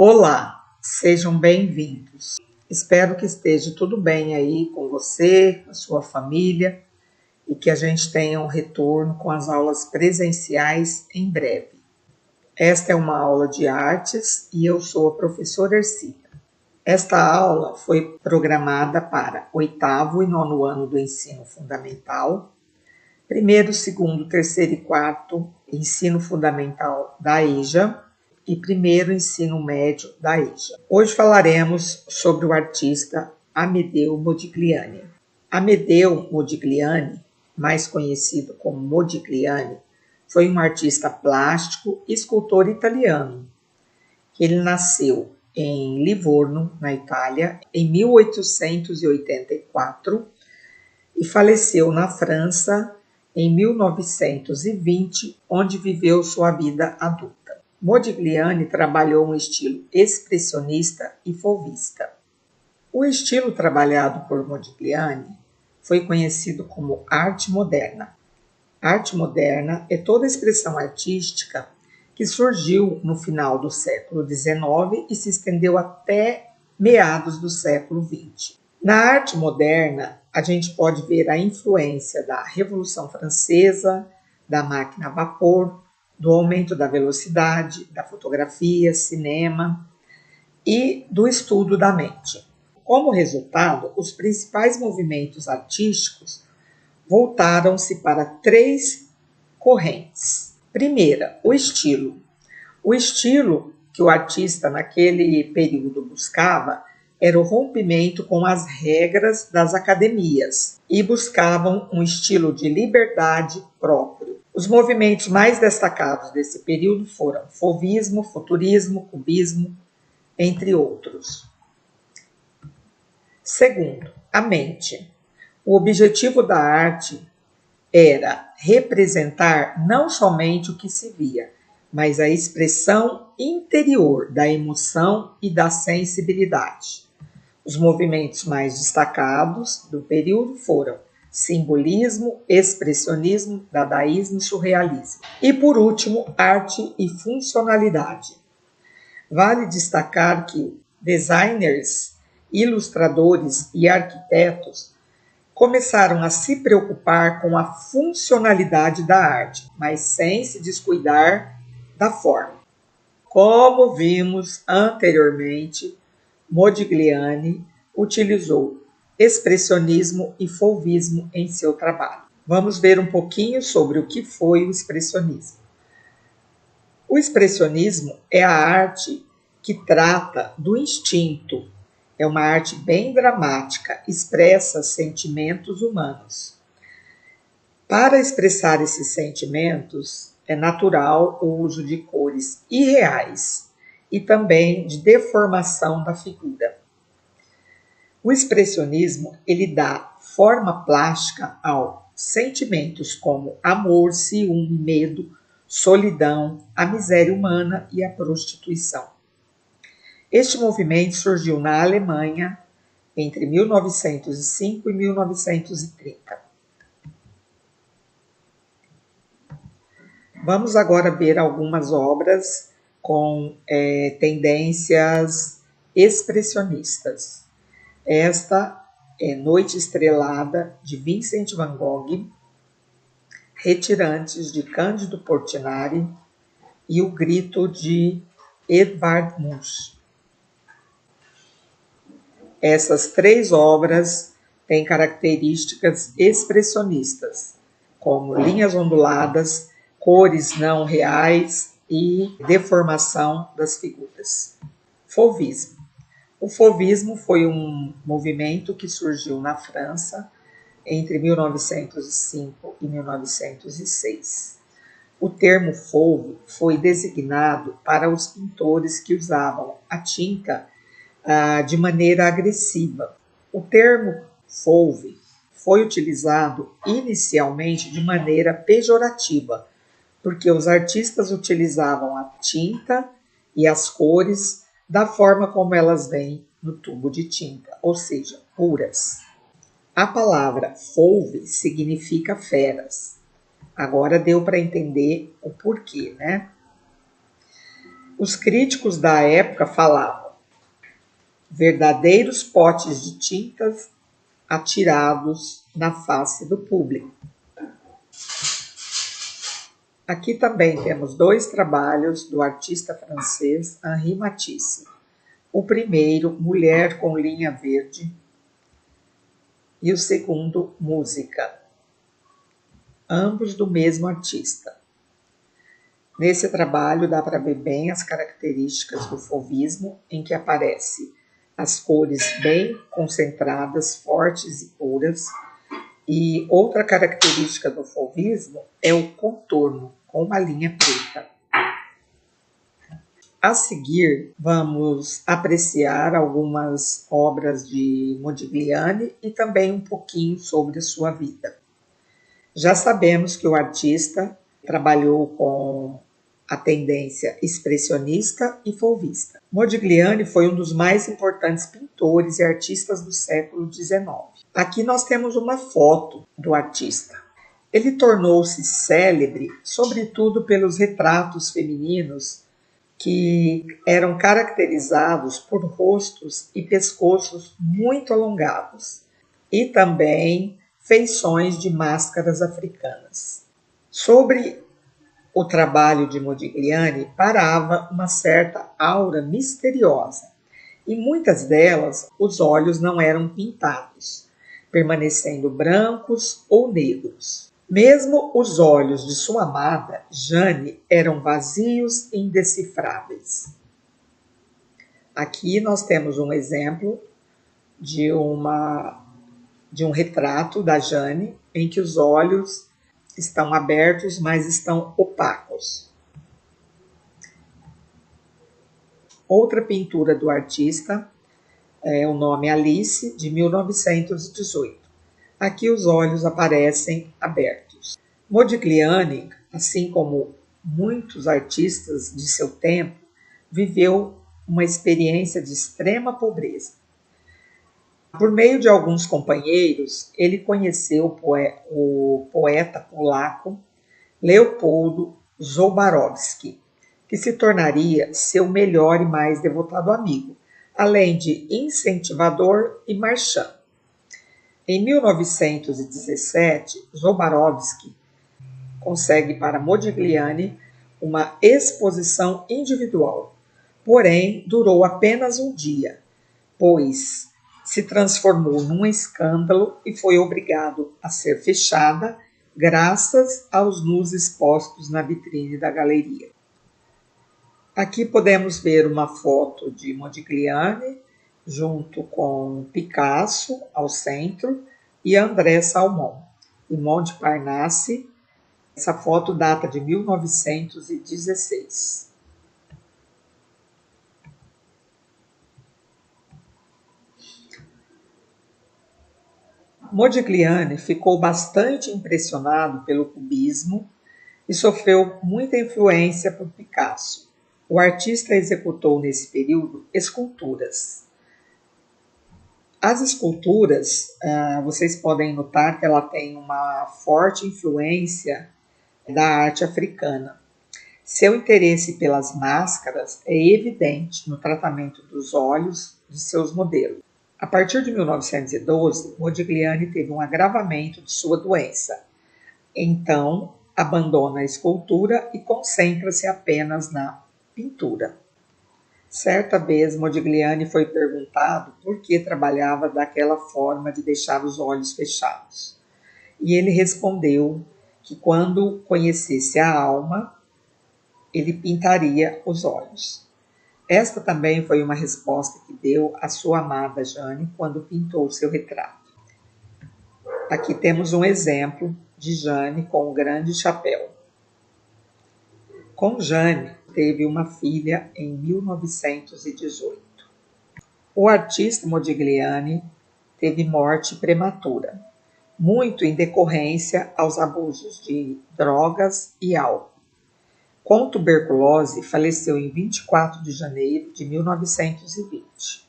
Olá, sejam bem-vindos. Espero que esteja tudo bem aí com você, a sua família e que a gente tenha um retorno com as aulas presenciais em breve. Esta é uma aula de artes e eu sou a professora Ercília. Esta aula foi programada para 8º e 9º ano do ensino fundamental, 1º, 2º, 3º e 4º ensino fundamental da EJA e 1º ensino médio da EJA. Hoje falaremos sobre o artista Amedeo Modigliani. Amedeo Modigliani, mais conhecido como Modigliani, foi um artista plástico e escultor italiano. Ele nasceu em Livorno, na Itália, em 1884 e faleceu na França em 1920, onde viveu sua vida adulta. Modigliani trabalhou um estilo expressionista e fauvista. O estilo trabalhado por Modigliani foi conhecido como arte moderna. Arte moderna é toda expressão artística que surgiu no final do século XIX e se estendeu até meados do século XX. Na arte moderna, a gente pode ver a influência da Revolução Francesa, da máquina a vapor, do aumento da velocidade, da fotografia, cinema e do estudo da mente. Como resultado, os principais movimentos artísticos voltaram-se para 3 correntes. Primeira, o estilo. O estilo que o artista naquele período buscava era o rompimento com as regras das academias e buscavam um estilo de liberdade próprio. Os movimentos mais destacados desse período foram fauvismo, futurismo, cubismo, entre outros. Segundo, a mente. O objetivo da arte era representar não somente o que se via, mas a expressão interior da emoção e da sensibilidade. Os movimentos mais destacados do período foram simbolismo, expressionismo, dadaísmo e surrealismo. E por último, arte e funcionalidade. Vale destacar que designers, ilustradores e arquitetos começaram a se preocupar com a funcionalidade da arte, mas sem se descuidar da forma. Como vimos anteriormente, Modigliani utilizou expressionismo e fauvismo em seu trabalho. Vamos ver um pouquinho sobre o que foi o expressionismo. O expressionismo é a arte que trata do instinto. É uma arte bem dramática, expressa sentimentos humanos. Para expressar esses sentimentos, é natural o uso de cores irreais e também de deformação da figura. O expressionismo, ele dá forma plástica aos sentimentos como amor, ciúme, medo, solidão, a miséria humana e a prostituição. Este movimento surgiu na Alemanha entre 1905 e 1930. Vamos agora ver algumas obras com tendências expressionistas. Esta é Noite Estrelada, de Vincent van Gogh, Retirantes, de Cândido Portinari e O Grito, de Edvard Munch. Essas 3 obras têm características expressionistas, como linhas onduladas, cores não reais e deformação das figuras. Fauvismo. O fauvismo foi um movimento que surgiu na França entre 1905 e 1906. O termo fauve foi designado para os pintores que usavam a tinta de maneira agressiva. O termo fauve foi utilizado inicialmente de maneira pejorativa, porque os artistas utilizavam a tinta e as cores da forma como elas vêm no tubo de tinta, ou seja, puras. A palavra fauve significa feras. Agora deu para entender o porquê, né? Os críticos da época falavam verdadeiros potes de tintas atirados na face do público. Aqui também temos dois trabalhos do artista francês Henri Matisse. O primeiro, Mulher com linha verde, e o segundo, Música, ambos do mesmo artista. Nesse trabalho dá para ver bem as características do fauvismo, em que aparece as cores bem concentradas, fortes e puras. E outra característica do fauvismo é o contorno, com uma linha preta. A seguir, vamos apreciar algumas obras de Modigliani e também um pouquinho sobre a sua vida. Já sabemos que o artista trabalhou com a tendência expressionista e fauvista. Modigliani foi um dos mais importantes pintores e artistas do século XIX. Aqui nós temos uma foto do artista. Ele tornou-se célebre, sobretudo pelos retratos femininos que eram caracterizados por rostos e pescoços muito alongados e também feições de máscaras africanas. Sobre o trabalho de Modigliani parava uma certa aura misteriosa, e muitas delas os olhos não eram pintados, permanecendo brancos ou negros. Mesmo os olhos de sua amada, Jane, eram vazios e indecifráveis. Aqui nós temos um exemplo de um retrato da Jane, em que os olhos estão abertos, mas estão opacos. Outra pintura do artista é o nome Alice, de 1918. Aqui os olhos aparecem abertos. Modigliani, assim como muitos artistas de seu tempo, viveu uma experiência de extrema pobreza. Por meio de alguns companheiros, ele conheceu o poeta polaco Leopoldo Zobarowski, que se tornaria seu melhor e mais devotado amigo, além de incentivador e marchand. Em 1917, Zobarowski consegue para Modigliani uma exposição individual, porém durou apenas um dia, pois se transformou num escândalo e foi obrigado a ser fechada graças aos nus expostos na vitrine da galeria. Aqui podemos ver uma foto de Modigliani junto com Picasso ao centro e André Salmon, em Montparnasse. Essa foto data de 1916. Modigliani ficou bastante impressionado pelo cubismo e sofreu muita influência por Picasso. O artista executou nesse período esculturas. As esculturas, vocês podem notar que ela tem uma forte influência da arte africana. Seu interesse pelas máscaras é evidente no tratamento dos olhos de seus modelos. A partir de 1912, Modigliani teve um agravamento de sua doença. Então, abandona a escultura e concentra-se apenas na pintura. Certa vez, Modigliani foi perguntado por que trabalhava daquela forma de deixar os olhos fechados. E ele respondeu que quando conhecesse a alma, ele pintaria os olhos. Esta também foi uma resposta que deu à sua amada Jane quando pintou seu retrato. Aqui temos um exemplo de Jane com um grande chapéu. Com Jane, teve uma filha em 1918. O artista Modigliani teve morte prematura, muito em decorrência aos abusos de drogas e álcool. Com tuberculose, faleceu em 24 de janeiro de 1920.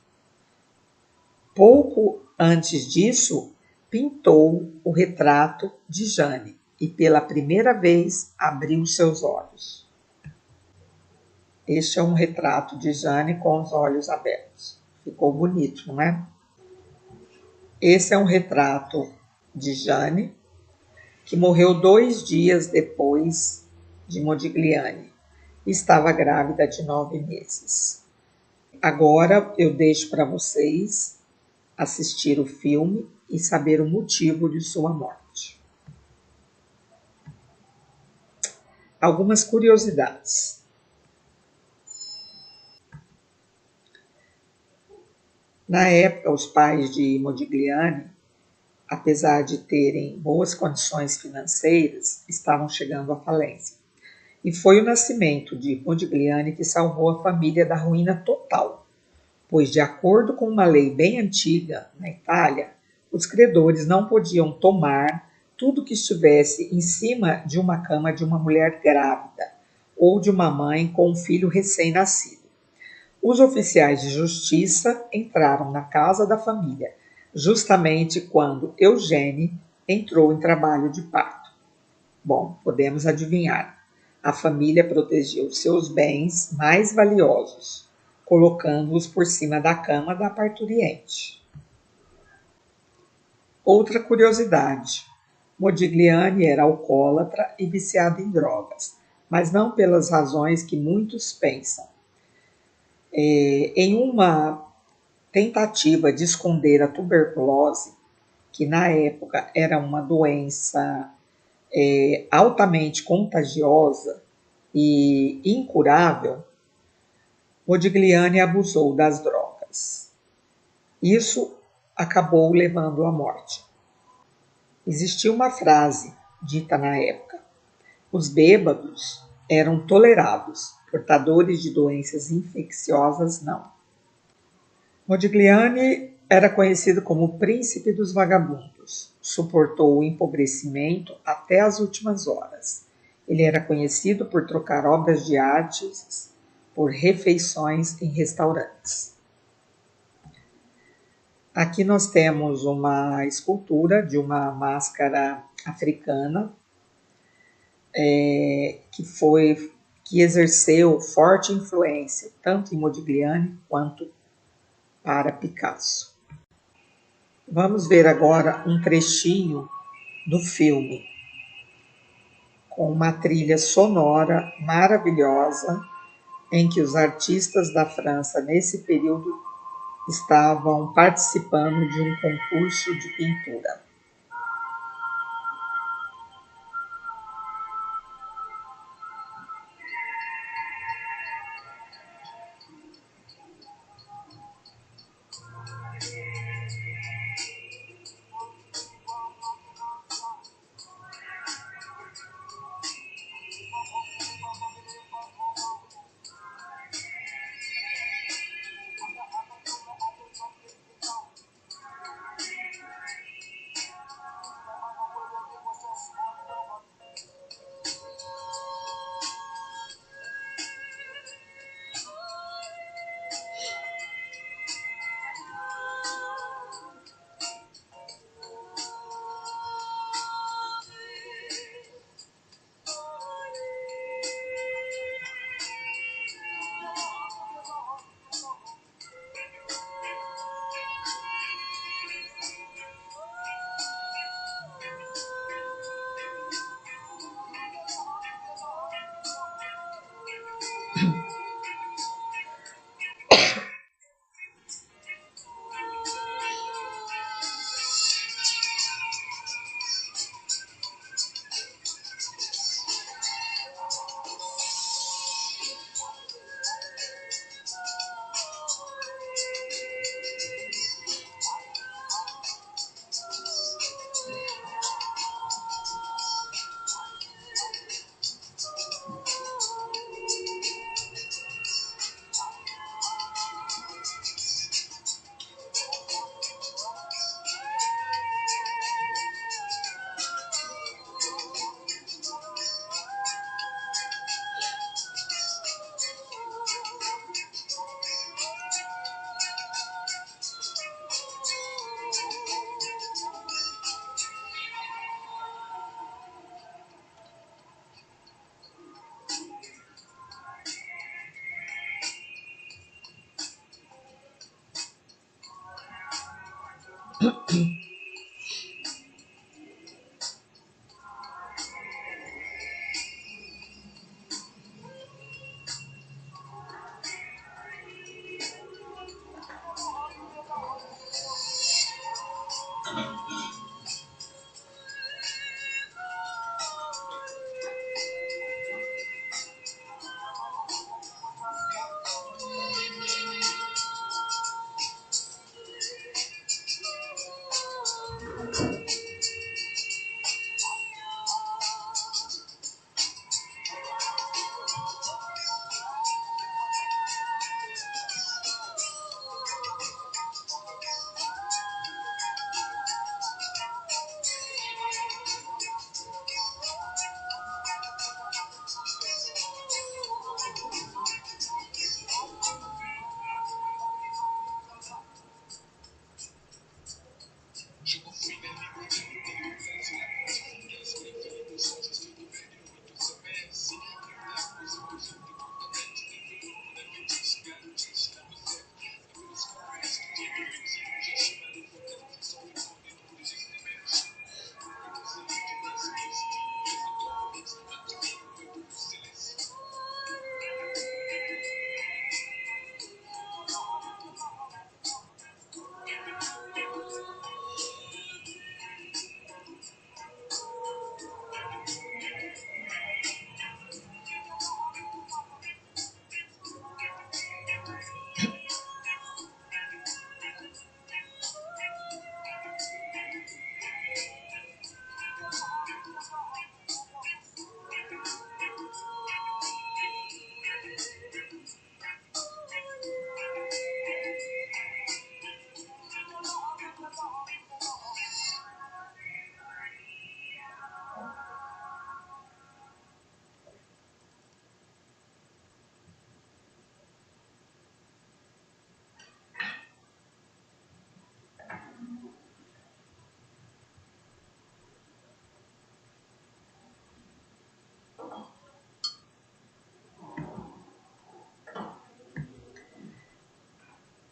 Pouco antes disso, pintou o retrato de Jane e pela primeira vez abriu seus olhos. Este é um retrato de Jane com os olhos abertos. Ficou bonito, não é? Esse é um retrato de Jane, que morreu 2 dias depois de Modigliani. Estava grávida de 9 meses. Agora eu deixo para vocês assistir o filme e saber o motivo de sua morte. Algumas curiosidades. Na época, os pais de Modigliani, apesar de terem boas condições financeiras, estavam chegando à falência. E foi o nascimento de Modigliani que salvou a família da ruína total, pois, de acordo com uma lei bem antiga na Itália, os credores não podiam tomar tudo que estivesse em cima de uma cama de uma mulher grávida ou de uma mãe com um filho recém-nascido. Os oficiais de justiça entraram na casa da família, justamente quando Eugênie entrou em trabalho de parto. Bom, podemos adivinhar. A família protegeu seus bens mais valiosos, colocando-os por cima da cama da parturiente. Outra curiosidade: Modigliani era alcoólatra e viciado em drogas, mas não pelas razões que muitos pensam. Em uma tentativa de esconder a tuberculose, que na época era uma doença altamente contagiosa e incurável, Modigliani abusou das drogas. Isso acabou levando à morte. Existia uma frase dita na época: os bêbados eram tolerados, portadores de doenças infecciosas não. Modigliani era conhecido como o príncipe dos vagabundos. Suportou o empobrecimento até as últimas horas. Ele era conhecido por trocar obras de artes por refeições em restaurantes. Aqui nós temos uma escultura de uma máscara africana que exerceu forte influência tanto em Modigliani quanto para Picasso. Vamos ver agora um trechinho do filme, com uma trilha sonora maravilhosa, em que os artistas da França, nesse período, estavam participando de um concurso de pintura.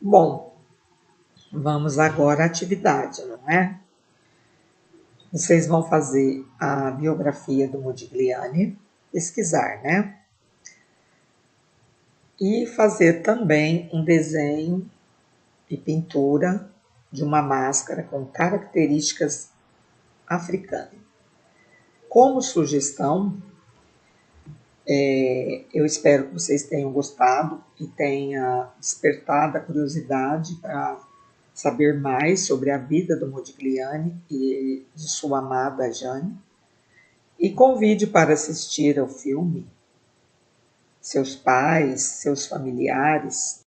Bom, vamos agora à atividade, não é? Vocês vão fazer a biografia do Modigliani, pesquisar, né? E fazer também um desenho e pintura de uma máscara com características africanas. Como sugestão, eu espero que vocês tenham gostado e tenha despertado a curiosidade para saber mais sobre a vida do Modigliani e de sua amada Jane. E convide para assistir ao filme seus pais, seus familiares,